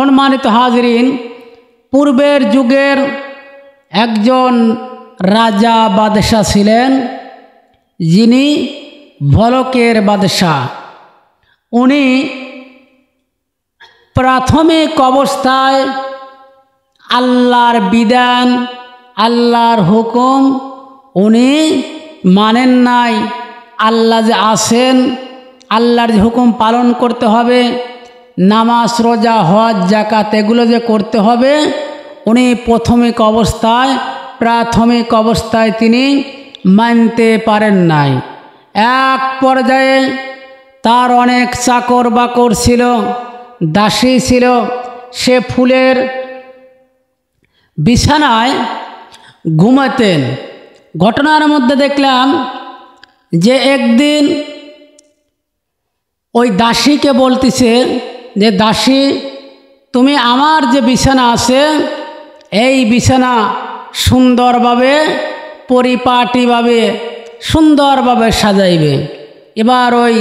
সম্মানিত হাজরিন, পূর্বের যুগের একজন রাজা বাদশাহ ছিলেন, যিনি ভলকের বাদশাহ। উনি প্রাথমিক অবস্থায় আল্লাহর বিধান, আল্লাহর হুকুম উনি মানেন নাই। আল্লাহ যে আছেন, আল্লাহর যে হুকুম পালন করতে হবে, নামাজ, রোজা, হজ, যাকাত এগুলো যে করতে হবে, উনি প্রাথমিক অবস্থায় তিনি মানতে পারেন নাই। এক পর্যায়ে তার অনেক চাকর বাকর ছিল, দাসী ছিল। সে ফুলের বিছানায় ঘুমাতেন। ঘটনার মধ্যে দেখলাম যে একদিন ওই দাসীকে বলতেছে যে, দাসী, তুমি আমার যে বিছানা আছে এই বিছানা সুন্দরভাবে, পরিপাটিভাবে, সুন্দরভাবে সাজাইবে। এবার ওই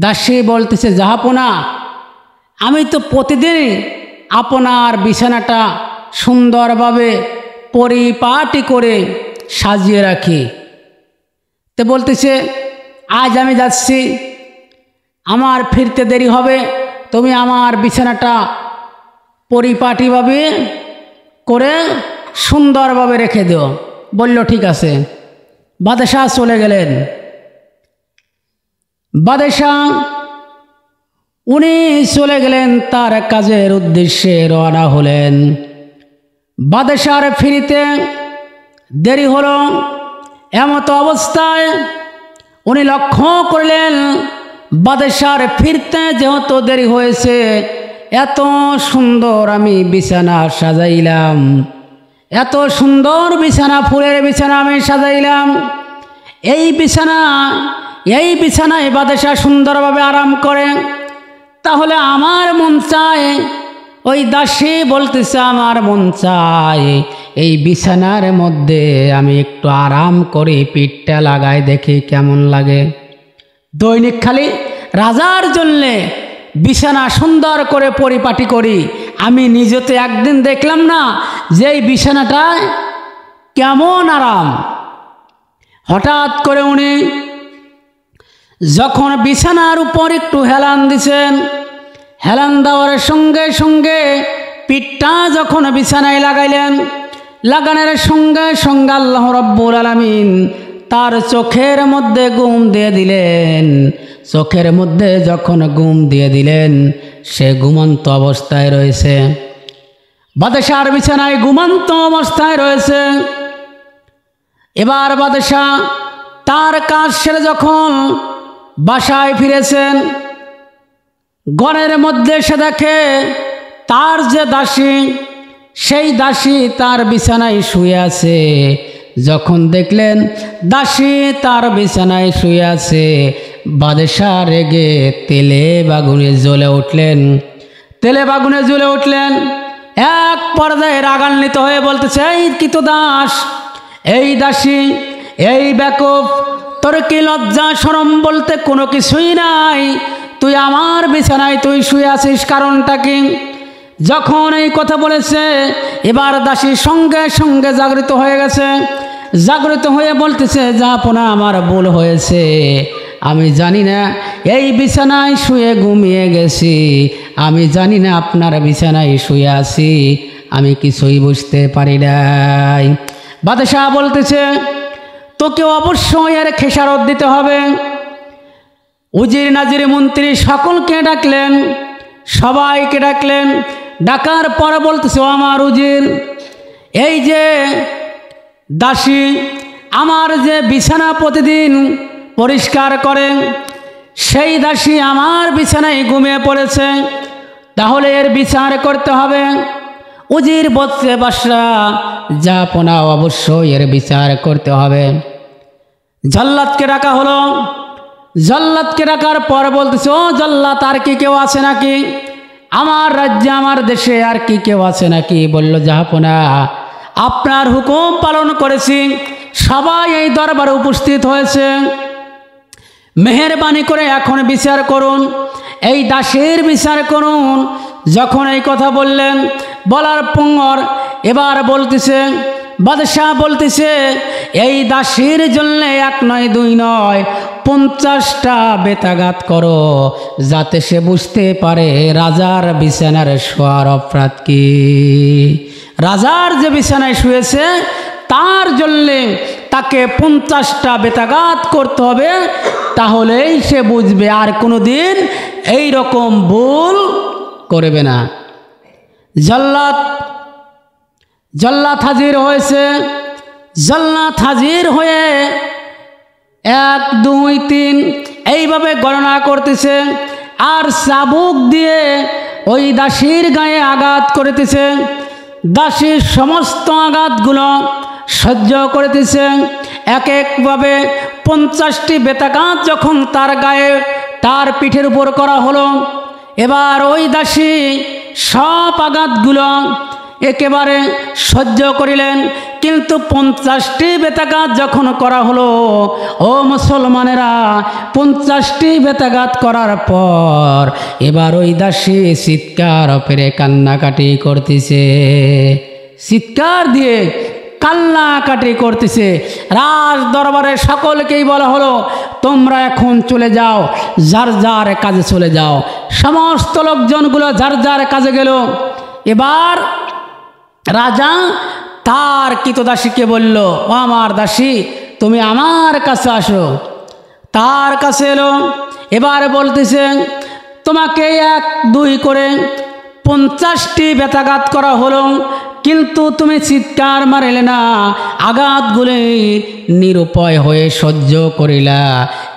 দাসী বলতেছে, জাহাপনা, আমি তো প্রতিদিন আপনার বিছানাটা সুন্দরভাবে পরিপাটি করে সাজিয়ে রাখি। তো বলতেছে, আজ আমি যাচ্ছি, আমার ফিরতে দেরি হবে, তুমি আমার বিছানাটা পরিপাটিভাবে করে সুন্দরভাবে রেখে দিও। বলল, ঠিক আছে। বাদশাহ চলে গেলেন। বাদশাহ উনি চলে গেলেন, তার কাজের উদ্দেশ্যে রওনা হলেন। বাদশাহর ফিরিতে দেরি হলো। এমত অবস্থায় উনি লক্ষ্য করলেন, বাদশাহর ফিরতে যেহেতু দেরি হয়েছে, এত সুন্দর আমি বিছানা সাজাইলাম, এত সুন্দর বিছানা, ফুলের বিছানা আমি সাজাইলাম, এই বিছানায় বাদশাহ সুন্দরভাবে আরাম করে। তাহলে আমার মন চায়, ওই দাসী বলতেছে, আমার মন চায় এই বিছানার মধ্যে আমি একটু আরাম করে পিঠটা লাগাই, দেখি কেমন লাগে। দৈনিক খালি রাজার জন্যে বিছানা সুন্দর করে পরিপাটি করি, আমি নিজে তো একদিন দেখলাম না যে এই বিছানাটায় কেমন আরাম। হঠাৎ করে উনি যখন বিছানার উপর একটু হেলান দিছেন, হেলান দেওয়ার সঙ্গে সঙ্গে পিঠটা যখন বিছানায় লাগাইলেন, লাগানোর সঙ্গে সঙ্গে আল্লাহ রাব্বুল আলামিন তার চোখের মধ্যে ঘুম দিয়ে দিলেন। চোখের মধ্যে যখন ঘুম দিয়ে দিলেন, সে ঘুমন্ত অবস্থায় রয়েছে। বাদশাহর বিছানায় ঘুমন্ত অবস্থায় রয়েছে। এবার বাদশাহ তার কাজ সেরে যখন বাসায় ফিরেছেন, ঘরের মধ্যে সে দেখে তার যে দাসী, সেই দাসী তার বিছানায় শুয়ে আছে। যখন দেখলেন দাসী তার বিছানায় শুয়ে আছে, বাদশাহ রেগে তেলে বাগুনে জ্বলে উঠলেন। এক পর্যায়ে রাগান্বিত হয়ে বলতেছে, এই কৃতদাস, এই দাসী, এই বেকুব, তোর কি লজ্জা শরম বলতে কোনো কিছুই নাই? তুই আমার বিছানায় তুই শুয়ে আছিস, কারণটা কি? যখন এই কথা বলেছে, এবার দাসী সঙ্গে সঙ্গে জাগৃত হয়ে গেছে। জাগৃত হয়ে বলতেছে, জাহাপনা, আমার ভুল হয়েছে, আমি জানি না এই বিছানায় শুয়ে ঘুমিয়ে গেছি, আমি জানি না আপনার বিছানায় শুয়ে আছি, আমি কিছুই বুঝতে পারি নাই। বাদশাহ বলতেছে, তোকে অবশ্যই এর খেসারত দিতে হবে। উজির, নাজির, মন্ত্রী সকলকে ডাকলেন, সবাইকে ডাকলেন। ডাকার পরে বলতেছে, আমার উজির, এই যে দাসী আমার যে বিছানা প্রতিদিন পরিষ্কার করেন, সেই দাসী আমার বিছানায় ঘুমিয়ে পড়েছে, তাহলে এর বিচার করতে হবে। উজির বলছে, বাদশা, জাহাপনা, অবশ্যই এর বিচার করতে হবে। জল্লাদকে ডাকা হলো। জল্লাদকে ডাকার পর বলতেছে, ও জল্লাদ, আর কি কেউ আছে নাকি আমার রাজ্যে, আমার দেশে আর কি কেউ আছে নাকি? বলল, জাহাপনা, আপনার হুকুম পালন করেছি, সবাই এই দরবারে উপস্থিত হয়েছে, মেহেরবানি করে এখন বিচার করুন, এই দাসের বিচার করুন, যখন এই কথা বললেন, বলার পর এবার বলতেছে, বাদশাহ বলতেছে, এই দাসীর জন্য 1 নয় 2 নয় 50টা বেতাঘাত করো, যাতে সে বুঝতে পারে রাজার বিছানার শোয়ার অপরাধ কি। রাজার যে বিছানায় শুয়েছে তার জন্যে তাকে 50টা বেতাঘাত করতে হবে, তাহলেই সে বুঝবে আর কোনো দিন এই রকম ভুল করবে না। জল্লাদ হাজির হয়েছে। জল্লাদ হাজির হয়ে 1 2 3 এইভাবে গণনা করতেছে, আর চাবুক দিয়ে ওই দাসীর গায়ে আঘাত করতেছে। দাসীর সমস্ত আঘাতগুলো সহ্য করতেছে। এক একভাবে 50টি বেতাঘাত যখন তার গায়ে, তার পিঠের উপর করা হলো, এবার ওই দাসী সব আঘাতগুলো একেবারে সহ্য করিলেন। কিন্তু 50টি বেতাঘাত যখন করা হলো, ও মুসলমানেরা, 50টি বেতাঘাত করার পর এবার ওই দাসী চিৎকার করে কান্নাকাটি করতেছে। চিৎকার দিয়ে কান্নাকাটি করতেছে। রাজ দরবারে সকলকেই বলা হলো, তোমরা এখন চলে যাও, যার যার কাজে চলে যাও। সমস্ত লোকজনগুলো যার যার কাজে গেল। এবার রাজা তার কৃতদাসীকে বলল, ও আমার দাসী, তুমি আমার কাছে আসো। তার কাছে এলো। এবার বলতেছে, তোমাকে 1 2 করে 50টি বেতাঘাত করা হলো, কিন্তু তুমি চিৎকার মারিলে না, আঘাতগুলি নিরুপায় হয়ে সহ্য করিলা।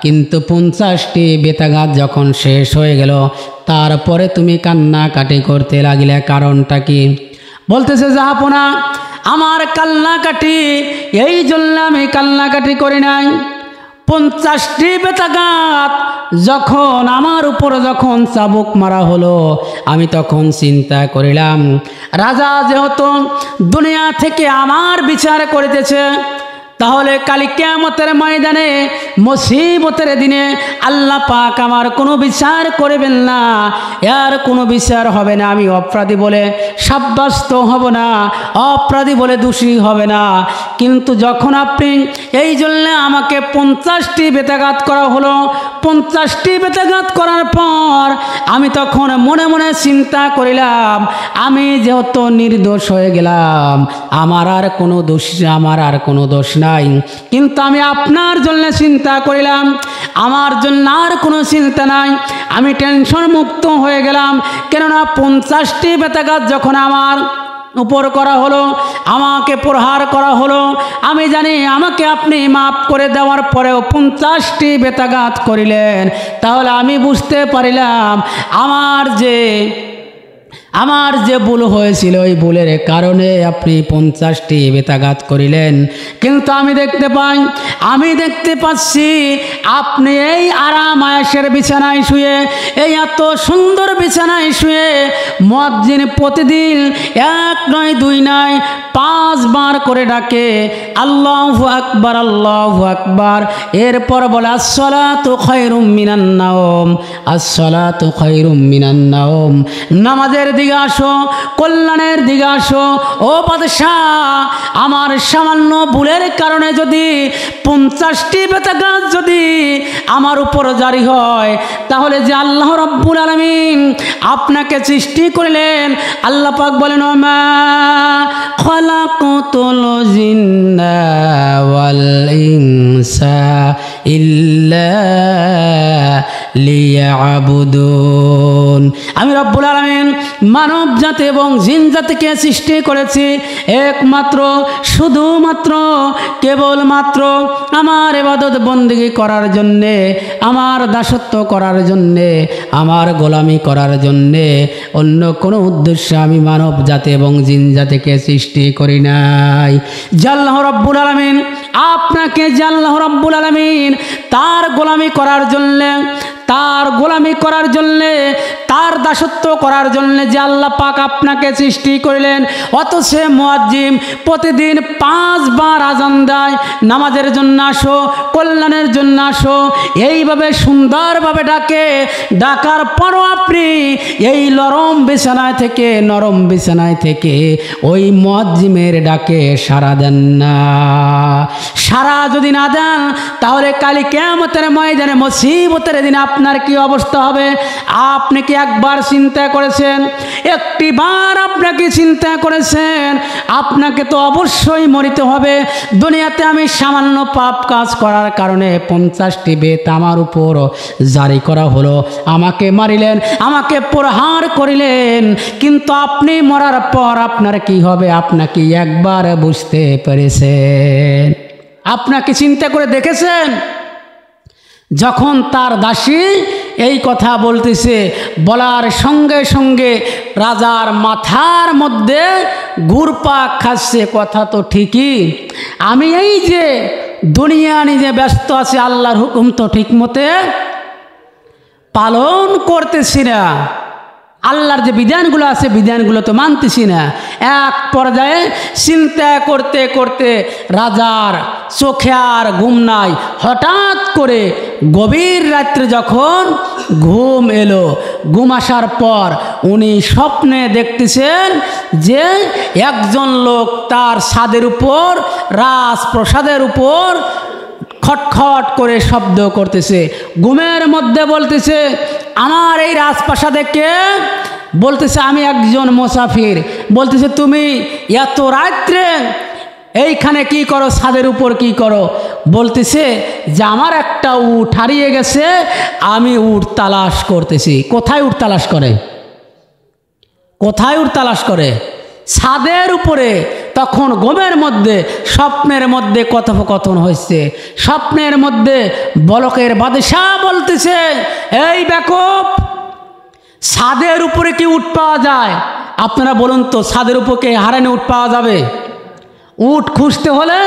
কিন্তু 50টি বেতাঘাত যখন শেষ হয়ে গেল, তারপরে তুমি কান্নাকাটি করতে লাগিলে, কারণটা কি? বলতেছে, জাহাপনা, আমার কান্নাকাটি এই জন্য আমি কান্নাকাটি করি নাই। 50টি বেতাঘাত যখন আমার উপর যখন চাবুক মারা হলো, আমি তখন চিন্তা করিলাম, রাজা যেহেতু দুনিয়া থেকে আমার বিচার করিতেছে, তাহলে কাল কিয়ামতের ময়দানে মুসিবতের দিনে আল্লাহ পাক আমার কোনো বিচার করবেন না, এর কোনো বিচার হবে না। আমি অপরাধী বলে সাব্যস্ত হব না, অপরাধী বলে দোষী হবে না। কিন্তু যখন আপনি এই জন্য আমাকে 50টি বেতাঘাত করা হলো, 50টি বেতাঘাত করার পর আমি তখন মনে মনে চিন্তা করিলাম, আমি যেহেতু নির্দোষ হয়ে গেলাম, আমার আর কোনো দোষ নাই। কিন্তু আমি আপনার জন্য চিন্তা করিলাম, আমার জন্য আর কোনো চিন্তা নাই। আমি টেনশন মুক্ত হয়ে গেলাম, কেননা 50টি বেতাঘাত যখন আমার উপর করা হলো, আমাকে প্রহার করা হলো, আমি জানি আমাকে আপনি মাফ করে দেওয়ার পরেও 50টি বেতাঘাত করিলেন। তাহলে আমি বুঝতে পারিলাম আমার যে ভুল হয়েছিল, ওই ভুলের কারণে আপনি 50টি বেতাঘাত করিলেন। কিন্তু আমি দেখতে পাচ্ছি আপনি এই আরাম আয়েশের বিছানায় শুয়ে, এই এত সুন্দর বিছানায় শুয়ে মুয়াজ্জিন প্রতিদিন 1 নয় 2 নয় 5 বার করে ডাকে, আল্লাহু আকবার, আল্লাহু আকবার। এরপর বলে, আসসালাতু খায়রুম মিনান নাওম, আসসালাতু খায়রুম মিনান নাওম। নামাজের দিকে আসো, কল্যাণের দিকে আসো। ও বাদশাহ, আমার সামান্য ভুলের কারণে যদি 50টি বেতাঘাত যদি আমার উপর জারি হয়, তাহলে যে আল্লাহ রাব্বুল আলামিন আপনাকে সৃষ্টি করলেন, আল্লাহ পাক বলেন, মা খালাকাতুল জিন্না ওয়াল ইনসা ইল্লা লিয়াবুদুন। আমি রব্বুল আলামিন মানব জাতি এবং জিন জাতিকে সৃষ্টি করেছি একমাত্র, শুধুমাত্র, কেবলমাত্র আমার ইবাদত বন্দেগী করার জন্যে, আমার দাসত্ব করার জন্যে, আমার গোলামি করার জন্যে। অন্য কোনো উদ্দেশ্যে আমি মানব জাতি এবং জিন জাতিকে সৃষ্টি করি নাই। আল্লাহ রাব্বুল আলামিন আপনাকে, আল্লাহ রাব্বুল আলামিন তার গোলামি করার জন্যে, তার গোলামি করার জন্যে, তার দাসত্ব করার জন্যে যে আল্লাহ পাক আপনাকে সৃষ্টি করলেন, অথচ মুয়াজ্জিন প্রতিদিন 5 বার আজান দেয়, নামাজের জন্য আসো, কল্যাণের জন্য আসো, এইভাবে সুন্দরভাবে ডাকার পরও আপনি এই নরম বিছানায় থেকে ওই মুয়াজ্জিনের ডাকে সাড়া দেন না। সাড়া যদি না দেন তাহলে কাল কিয়ামতের ময়দানে মুসিবতের দিন আপনার কি অবস্থা হবে? আপনি কি একবার চিন্তা করেছেন? একটিবার আপনাকে চিন্তা করেছেন? আপনাকে তো অবশ্যই মরিতে হবে। দুনিয়াতে আমি সামান্য পাপ কাজ করার কারণে 50টি বেত আমার উপর জারি করা হলো, আমাকে মারিলেন, আমাকে প্রহার করিলেন, কিন্তু আপনি মরার পর আপনার কি হবে আপনাকে একবার বুঝতে পেরেছেন? আপনাকে চিন্তা করে দেখেছেন? যখন তার দাসী এই কথা বলতেছে, বলার সঙ্গে সঙ্গে রাজার মাথার মধ্যে ঘুরপাক খাচ্ছে, কথা তো ঠিকই, আমি এই যে দুনিয়া নিজে ব্যস্ত আছে, আল্লাহর হুকুম তো ঠিক মতে পালন করতেছি না, আল্লাহর যে বিধানগুলো আছে বিধানগুলো তো মানতেছি না। এক পর্যায়ে চিন্তা করতে করতে রাজার চোখে আর ঘুম নাই। হঠাৎ করে গভীর রাত্রে যখন ঘুম এলো, ঘুম আসার পর উনি স্বপ্নে দেখতেছেন যে একজন লোক তার ছাদের উপর, রাজপ্রাসাদের উপর খটখট করে শব্দ করতেছে। ঘুমের মধ্যে বলতেছে, আমার এই রাজপ্রাসাদে কে? বলতেছে, আমি একজন মুসাফির। বলতেছে, তুমি এত রাত্রে এইখানে কি করো, ছাদের উপর কি করো? বলতেছে যে আমার একটা উট হারিয়ে গেছে, আমি উট তালাশ করতেছি। কোথায় উট তালাশ করে? কোথায় উট তালাশ করে? ছাদের উপরে। তখন ঘুমের মধ্যে, স্বপ্নের মধ্যে কথোপকথন হয়েছে। স্বপ্নের মধ্যে বলকের বাদশাহ বলতেছে, এই বেকুব, ছাদের উপরে কি উট পাওয়া যায়? আপনারা বলুন তো, ছাদের উপরে হারানে উট পাওয়া যাবে? উট খুঁজতে হলে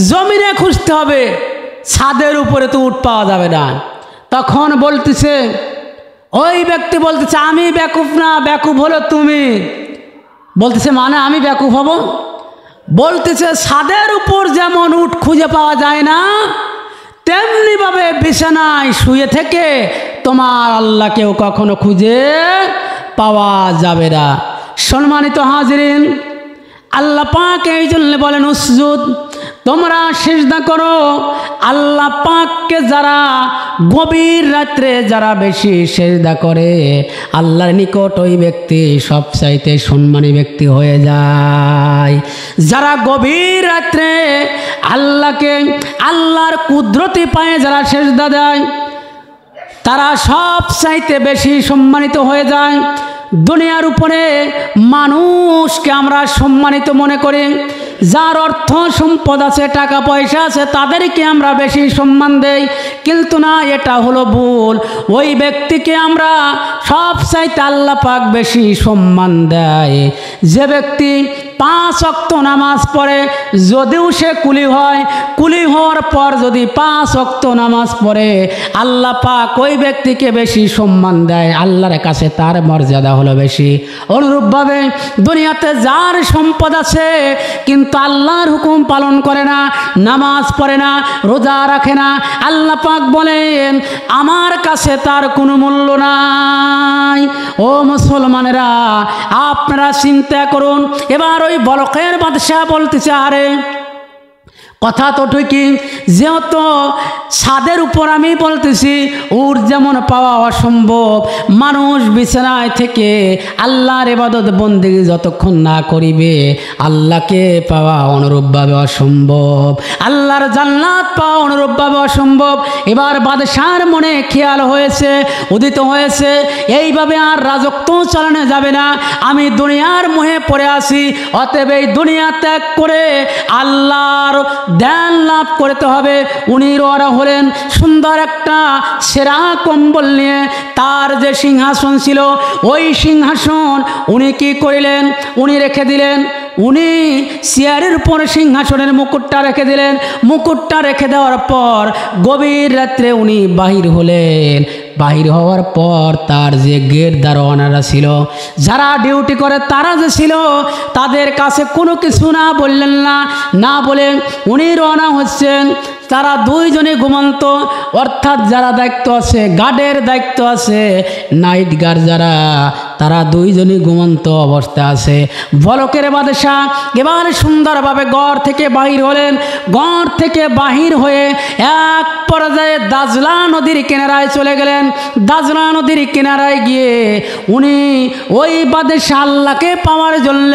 জমিনে খুঁজতে হবে, ছাদের উপরে তো উট পাওয়া যাবে না। তখন বলতেছে, ওই ব্যক্তি বলতেছে, আমি বেকুব না, বেকুব হলো তুমি। বলতেছে, মানে আমি বেকুব হব? বলতেছে, ছাদের উপর যেমন উট খুঁজে পাওয়া যায় না, তেমনিভাবে বিছানায় শুয়ে থেকে তোমার আল্লাহকেও কখনো খুঁজে পাওয়া যাবে না। সম্মানিত হাজিরিন, আল্লাহ পাক এই জন্য বলেন, উসজুদ, তোমরা সিজদা করো। আল্লাহ পাককে যারা গভীর রাত্রে যারা বেশি সিজদা করে, আল্লাহর নিকট ওই ব্যক্তি সবচাইতে সম্মানী ব্যক্তি হয়ে যায়। যারা গভীর রাত্রে আল্লাহকে, আল্লাহর কুদরতি পায়ে যারা সিজদা দেয়, তারা সবচাইতে বেশি সম্মানিত হয়ে যায়। দুনিয়ার উপরে মানুষকে আমরা সম্মানিত মনে করি, যার অর্থ সম্পদ আছে, টাকা পয়সা আছে, তাদেরকে আমরা বেশি সম্মান দেই, কিন্তু না, এটা হলো ভুল। ওই ব্যক্তিকে আমরা সবচাইতে আল্লাহ পাক বেশি সম্মান দেয় যে ব্যক্তি 5 ওয়াক্ত নামাজ পড়ে, যদিও সে কুলি হয়, কুলি হওয়ার পর যদি 5 ওয়াক্ত নামাজ পড়ে, আল্লাহ পাক ওই ব্যক্তিকে বেশি সম্মান দেয়, আল্লাহর কাছে তার মর্যাদা হলো বেশি। অনুরূপভাবে দুনিয়াতে যার সম্পদ আছে কিন্তু আল্লাহর হুকুম পালন করে না, নামাজ পড়ে না, রোজা রাখে না, আল্লাহ পাক বলেন আমার কাছে তার কোনো মূল্য নাই। ও মুসলমানেরা, আপনারা চিন্তা করুন। এবার ওই বলকের বাদশাহ বলতেছে, আরে কথা তো ঠিকই, যেহেতু ছাদের উপর আমি বলতেছি উট যেমন পাওয়া অসম্ভব, মানুষ বিছানায় থেকে আল্লাহর ইবাদত বন্দেগী যতক্ষণ না করিবে আল্লাহকে পাওয়া অনুরূপভাবে অসম্ভব, আল্লাহর জান্নাত পাওয়া অনুরূপভাবে অসম্ভব। এবার বাদশার মনে খেয়াল হয়েছে, উদিত হয়েছে, এইভাবে আর রাজত্ব চালানো যাবে না, আমি দুনিয়ার মোহে পড়ে আসি, অতএব এই দুনিয়া ত্যাগ করে আল্লাহর ধ্যান লাভ করতে হবে। উনি রওনা হলেন সুন্দর একটা সেরা কম্বল নিয়ে। তার যে সিংহাসন ছিল ওই সিংহাসন উনি কি করিলেন, উনি রেখে দিলেন। উনি চেয়ারের উপর সিংহাসনের মুকুটটা রেখে দিলেন। মুকুটটা রেখে দেওয়ার পর গভীর রাত্রে উনি বাহির হলেন। বাহির হওয়ার পর তার যে গেট দারোয়ানেরা ছিল, যারা ডিউটি করে তারা যে ছিল, তাদের কাছে কোনো কিছু না বললেন না বলে উনি রওনা হচ্ছেন। তারা দুইজনে ঘুমন্ত, অর্থাৎ যারা দায়িত্ব আছে, গার্ডের দায়িত্ব আছে, নাইট গার্ড যারা, তারা দুইজনই ঘুমন্ত অবস্থা আছে। বলকের বাদশা এবার সুন্দরভাবে ঘর থেকে বাহির হলেন। ঘর থেকে বাহির হয়ে এক পর্যায়ে দাজলা নদীর কিনারায় চলে গেলেন। দাজলা নদীর কিনারায় গিয়ে উনি ওই বাদশা আল্লাহকে পাওয়ার জন্য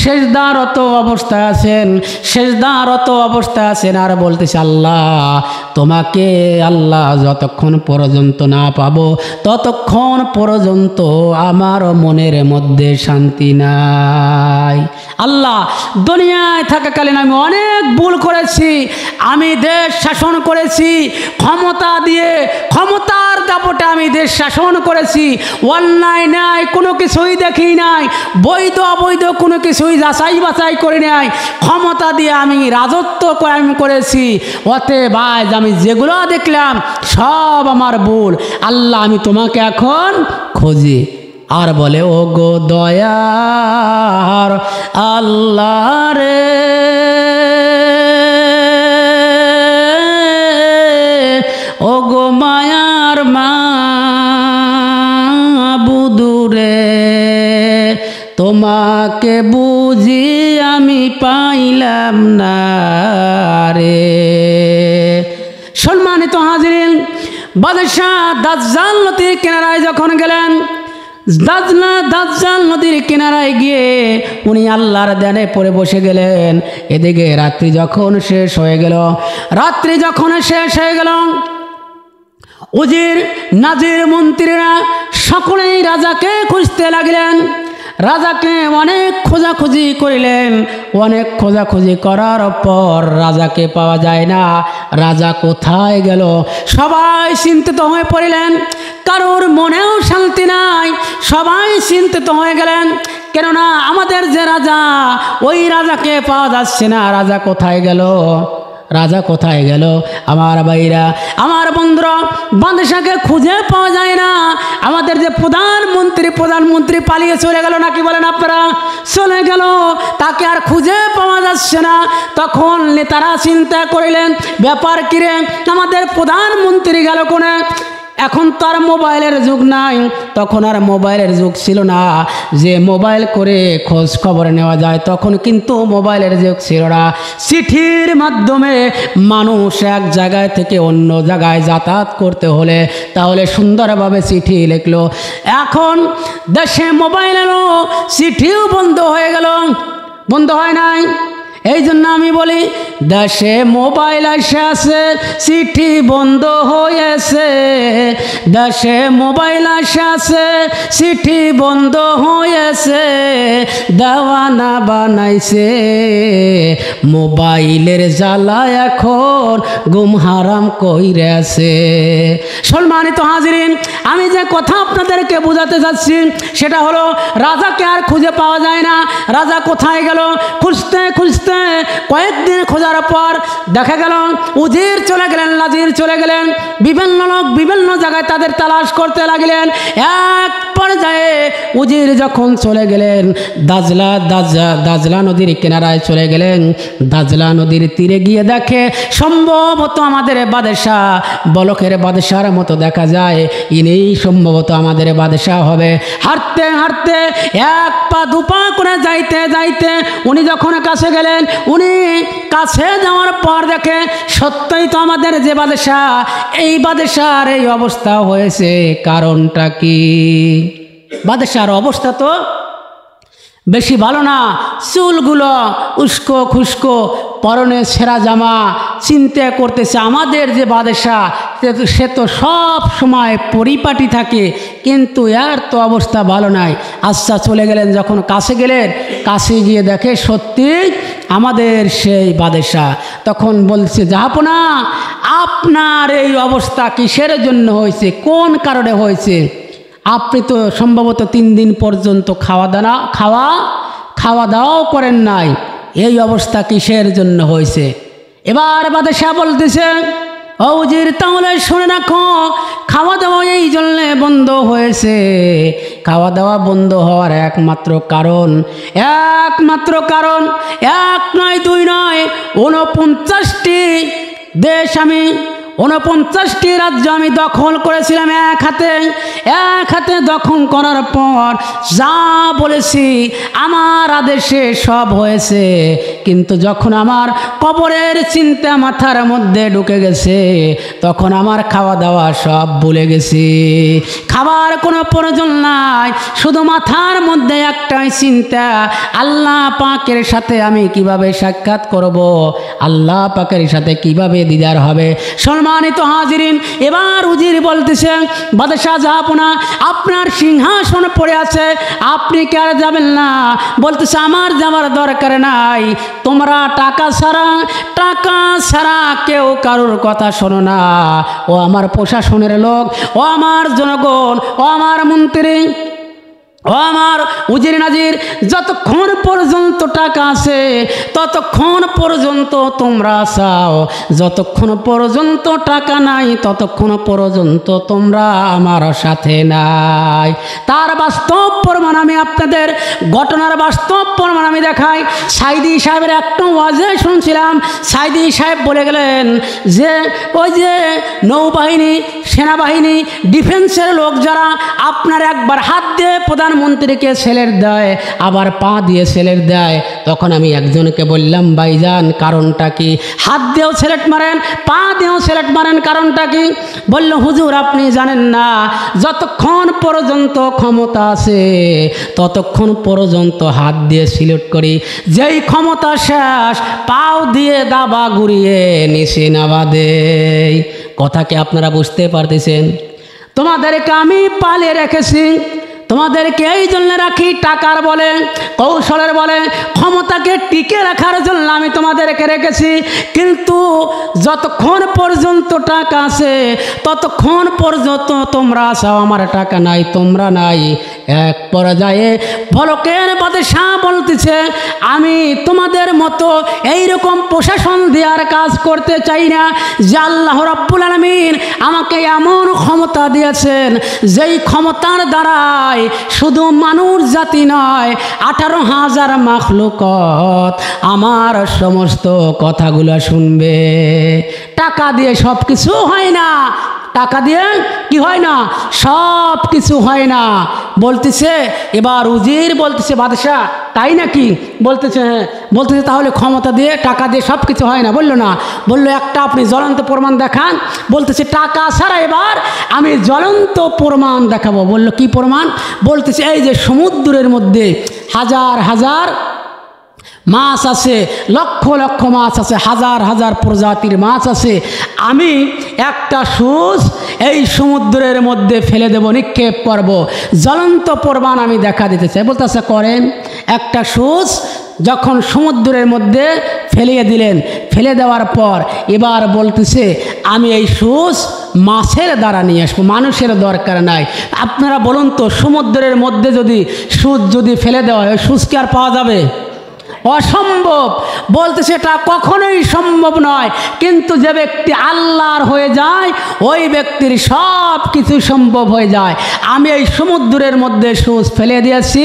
সেজদারত অবস্থায় আছেন, সেজদারত অবস্থায় আছেন আর বলতেছে, আল্লাহ তোমাকে আল্লাহ যতক্ষণ পর্যন্ত না পাবো ততক্ষণ পর্যন্ত আমার মনের মধ্যে শান্তি নাই। আল্লাহ, দুনিয়ায় থাকাকালীন আমি অনেক ভুল করেছি, আমি দেশ শাসন করেছি, ক্ষমতা দিয়ে ক্ষমতার দাপটে আমি দেশ শাসন করেছি, অন্যায় নাই কোনো কিছুই দেখি নাই, বৈধ অবৈধ কোনো কিছুই যাচাই বাছাই করি নাই, ক্ষমতা দিয়ে আমি রাজত্ব কায়েম করেছি। অতএব আজ আমি যেগুলো দেখলাম সব আমার ভুল। আল্লাহ, আমি তোমাকে এখন খুঁজি। আর বলে, ও গো দয়ার আল্লাহ রে, ও গো মায়ার মাবুদু রে, তোমাকে বুঝি আমি পাইলাম না রে। সম্মানিত হাজিরিন, বাদশাহ দাজ্জাল নদীর কিনারায় যখন গেলেন, দাজ্জাল নদীর কিনারায় গিয়ে উনি আল্লাহর ধ্যানে পড়ে বসে গেলেন। এদিকে রাত্রি যখন শেষ হয়ে গেল, উজির নাজির মন্ত্রীরা সকলেই রাজাকে খুঁজতে লাগলেন। রাজাকে অনেক খোঁজাখুঁজি করিলেন, অনেক খোঁজাখুঁজি করার পর রাজাকে পাওয়া যায় না। রাজা কোথায় গেল? সবাই চিন্তিত হয়ে পড়িলেন, কারোর মনেও শান্তি নাই, সবাই চিন্তিত হয়ে গেলেন। কেননা আমাদের যে রাজা, ওই রাজাকে পাওয়া যাচ্ছে না। রাজা কোথায় গেল? রাজা কোথায় গেল? আমার ভাইরা, আমার বন্ধুরা, বাদশাকে খুঁজে পাওয়া যায় না। আমাদের যে প্রধানমন্ত্রী পালিয়ে চলে গেল নাকি বলেন আপনারা? চলে গেল, তাকে আর খুঁজে পাওয়া যাচ্ছে না। তখন নেতারা চিন্তা করিলেন, ব্যাপার কিরে, আমাদের প্রধানমন্ত্রী গেল কোনে? এখন তো আর মোবাইলের যুগ নাই, তখন আর মোবাইলের যুগ ছিল না যে মোবাইল করে খোঁজ খবর নেওয়া যায়। তখন কিন্তু মোবাইলের যুগ ছিল না। চিঠির মাধ্যমে মানুষ এক জায়গায় থেকে অন্য জায়গায় যাতায়াত করতে হলে তাহলে সুন্দরভাবে চিঠি লিখলো। এখন দেশে মোবাইল এলো, চিঠিও বন্ধ হয়ে গেল, বন্ধ হয় নাই। এই জন্য আমি বলি, দেশে মোবাইল এসে আছে, চিঠি বন্ধ হয়েছে। দেশে মোবাইল এসে আছে, চিঠি বন্ধ হয়েছে। দেওয়ানা বানাইছে মোবাইলের জ্বালা, এখন গুম হারাম কইরে আছে। সম্মানিত হাজিরিন, আমি যে কথা আপনাদেরকে বোঝাতে চাচ্ছি সেটা হলো, রাজাকে আর খুঁজে পাওয়া যায় না। রাজা কোথায় গেল? খুঁজতে খুঁজতে কয়েকদিন খোঁজার পর দেখা গেল উজির চলে গেলেন, নাজির চলে গেলেন, বিভিন্ন লোক বিভিন্ন জায়গায় তাদের তালাশ করতে লাগলেন। এক পর্যায়ে উজির যখন চলে গেলেন, দাজলা নদীর কিনারায় চলে গেলেন। দাজলা নদীর তীরে গিয়ে দেখে সম্ভবত আমাদের বাদশাহ, বলকের বাদশার মতো দেখা যায়, ইনি সম্ভবত আমাদের বাদশাহ হবে। হাঁটতে হাঁটতে এক পা দুপা করে যাইতে যাইতে উনি যখন কাছে গেলেন, উনি কাছে যাওয়ার পর দেখে সত্যই তো আমাদের যে বাদশাহ, এই বাদশার এই অবস্থা হয়েছে। কারণটা কি? বাদশার অবস্থা তো বেশি ভালো না, চুলগুলো উস্কো খুস্কো, পরনে ছেঁড়া জামা। চিন্তা করতেছে আমাদের যে বাদশাহ, সে তো সব সময় পরিপাটি থাকে, কিন্তু এর তো অবস্থা ভালো নাই। আচ্ছা, চলে গেলেন, যখন কাছে গেলেন, কাছে গিয়ে দেখে সত্যি আমাদের সেই বাদশাহ। তখন বলছে, জাহাপনা, আপনার এই অবস্থা কিসের জন্য হয়েছে? কোন কারণে হয়েছে? আপনি তো সম্ভবত 3 দিন পর্যন্ত খাওয়া দাওয়াও করেন নাই, এই অবস্থা কিসের জন্য হয়েছে? এবার বাদশাহ বলতেছে, ও হুজুর তাহলে শুনে রাখো, খাওয়া দাওয়া এই জন্য বন্ধ হয়েছে। খাওয়া দাওয়া বন্ধ হওয়ার একমাত্র কারণ এক নয় দুই নয়, 49টি দেশ আমি 49টি রাজ্য আমি দখল করেছিলাম এক হাতে দখল করার পর যা বলেছি আমার আদেশে সব হয়েছে। কিন্তু যখন আমার কবরের চিন্তা মাথার মধ্যে ঢুকে গেছে, তখন আমার খাওয়া দাওয়া সব ভুলে গেছি। খাবার কোনো প্রয়োজন নাই, শুধু মাথার মধ্যে একটাই চিন্তা, আল্লাহ পাকের সাথে আমি কিভাবে সাক্ষাৎ করব, আল্লাহ পাকের সাথে কিভাবে দিদার হবে। সম্মানিত হাজিরিন, এবার হুজুর বলতেছেন, বাদশাহ জাহাপনা আপনার সিংহাসন পড়ে আছে, আপনি কি আর যাবেন না? বলতেছে আমার যাওয়ার দরকার নাই, তোমরা টাকা ছাড়া কেউ কারোর কথা শোনো না। ও আমার প্রশাসনের লোক, ও আমার জনগণ, ও আমার মন্ত্রী, ও আমার উজির নাজির, যতক্ষণ পর্যন্ত টাকা আছে ততক্ষণ পর্যন্ত তোমরা চাও, যতক্ষণ পর্যন্ত টাকা নাই ততক্ষণ পর্যন্ত তোমরা আমার সাথে নাই। তার বাস্তব প্রমাণ আমি আপনাদের, ঘটনার বাস্তব প্রমাণ আমি দেখাই। সাইদি সাহেবের একটা ওয়াজে শুনছিলাম, সাইদি সাহেব বলে গেলেন যে ওই যে নৌবাহিনী, সেনাবাহিনী, ডিফেন্সের লোক যারা আপনার একবার হাত দিয়ে প্রধানমন্ত্রীকে সেলের দেয়, আবার পা দিয়ে সেলের দেয়, তখন আমি একজনকে বললাম ভাইজান কারণটা কি? হাত দিয়েও সেলেট মারেন, পা দিয়েও সেলেট মারেন, কারণটা কি? বলল হুজুর আপনি জানেন না, যতক্ষণ পর্যন্ত ক্ষমতা আছে ততক্ষণ পর্যন্ত হাত দিয়ে সিলেট করি, যেই ক্ষমতা শেষ পাও দিয়ে দাবা ঘুরিয়ে নিচে নাবা দেই। কথা কি আপনারা বুঝতে পারতেছেন? তোমাদেরকে আমি পালিয়ে রেখেছি, তোমাদেরকে এই জন্য রাখি, টাকার বলে, কৌশলের বলে, ক্ষমতাকে টিকে রাখার জন্য আমি তোমাদেরকে রেখেছি। কিন্তু যতক্ষণ পর্যন্ত টাকা আছে ততক্ষণ পর্যন্ত তোমরা চাও, আমার টাকা নাই, তোমরা নাই। এক পর্যায়ে ভলকের বাদশাহ বলতেছে আমি তোমাদের মতো এইরকম প্রশাসন দেওয়ার কাজ করতে চাই না, যে আল্লাহ রাব্বুল আলামিন আমাকে এমন ক্ষমতা দিয়েছেন যেই ক্ষমতার দ্বারাই শুধু মানুষ জাতি নয় 18,000 মাখলুকত আমার সমস্ত কথাগুলো শুনবে। টাকা দিয়ে সব কিছু হয় না, টাকা দিয়ে কি হয় না, সব কিছু হয় না বলতেছে। এবার উজির বলতেছে বাদশাহ তাই নাকি? বলতেছে হ্যাঁ। বলতেছে তাহলে ক্ষমতা দিয়ে, টাকা দিয়ে সব কিছু হয় না? বললো না। বললো একটা আপনি জ্বলন্ত প্রমাণ দেখান। বলতেছে টাকা ছাড়া এবার আমি জ্বলন্ত প্রমাণ দেখাবো। বললো কি প্রমাণ? বলতেছে এই যে সমুদ্রের মধ্যে হাজার হাজার মাছ আছে, লক্ষ লক্ষ মাছ আছে, হাজার হাজার প্রজাতির মাছ আছে, আমি একটা সুচ এই সমুদ্রের মধ্যে ফেলে দেব, নিক্ষেপ করব, জ্বলন্ত প্রমাণ আমি দেখা দিতে চাই। বলতেছে করেন। একটা সুচ যখন সমুদ্রের মধ্যে ফেলিয়ে দিলেন, ফেলে দেওয়ার পর এবার বলতেছে আমি এই সুচ মাছের দ্বারা নিয়ে আসবো, মানুষের দরকার নাই। আপনারা বলুন তো সমুদ্রের মধ্যে যদি সুচ যদি ফেলে দেওয়া হয়, সুচ কি আর পাওয়া যাবে? অসম্ভব। বলতেছে এটা কখনোই সম্ভব নয়। কিন্তু যে ব্যক্তি আল্লাহর হয়ে যায় ওই ব্যক্তির সব কিছু সম্ভব হয়ে যায়। আমি এই সমুদ্রের মধ্যে সুচ ফেলে দিয়েছি,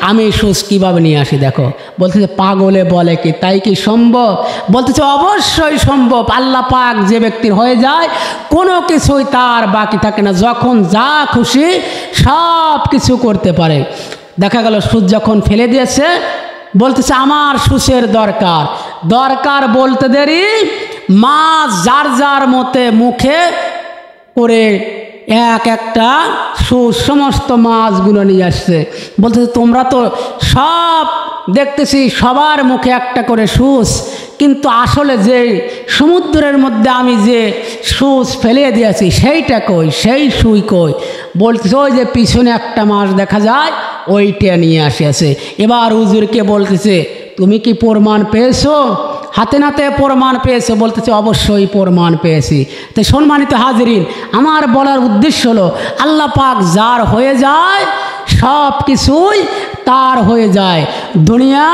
আমি সুচ কীভাবে নিয়ে আসি দেখো। বলতেছে পাগলে বলে কি তাই কি সম্ভব? বলতেছে অবশ্যই সম্ভব। আল্লাহ পাক যে ব্যক্তির হয়ে যায় কোনো কিছুই তার বাকি থাকে না, যখন যা খুশি সব কিছু করতে পারে। দেখা গেল সুচ যখন ফেলে দিয়েছে, বলতেছে আমার সুচের দরকার বলতে দেরি মাছ যার যার মতে মুখে করে এক একটা সুচ সমস্ত মাছগুলো নিয়ে আসছে। বলতেছে তোমরা তো সব দেখতেছি সবার মুখে একটা করে সুচ, কিন্তু আসলে যে সমুদ্রের মধ্যে আমি যে সুচ ফেলে দিয়েছি সেইটা কই, সেই সুই কই? বলতেছে ওই যে পিছনে একটা মাছ দেখা যায় ওইটা নিয়ে আসিয়াছে। এবার হুজুরকে বলতেছে তুমি কি প্রমাণ পেয়েছো? হাতে নাতে প্রমাণ পেয়েছে? বলতেছে অবশ্যই প্রমাণ পেয়েছি। তো সম্মানিত হাজিরিন, আমার বলার উদ্দেশ্য হলো আল্লাহ পাক যার হয়ে যায় সব কিছুই তার হয়ে যায়। দুনিয়া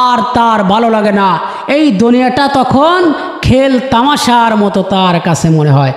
আর তার ভালো লাগে না। এই দুনিয়াটা তখন খেল তামাশার মতো তার কাছে মনে হয়।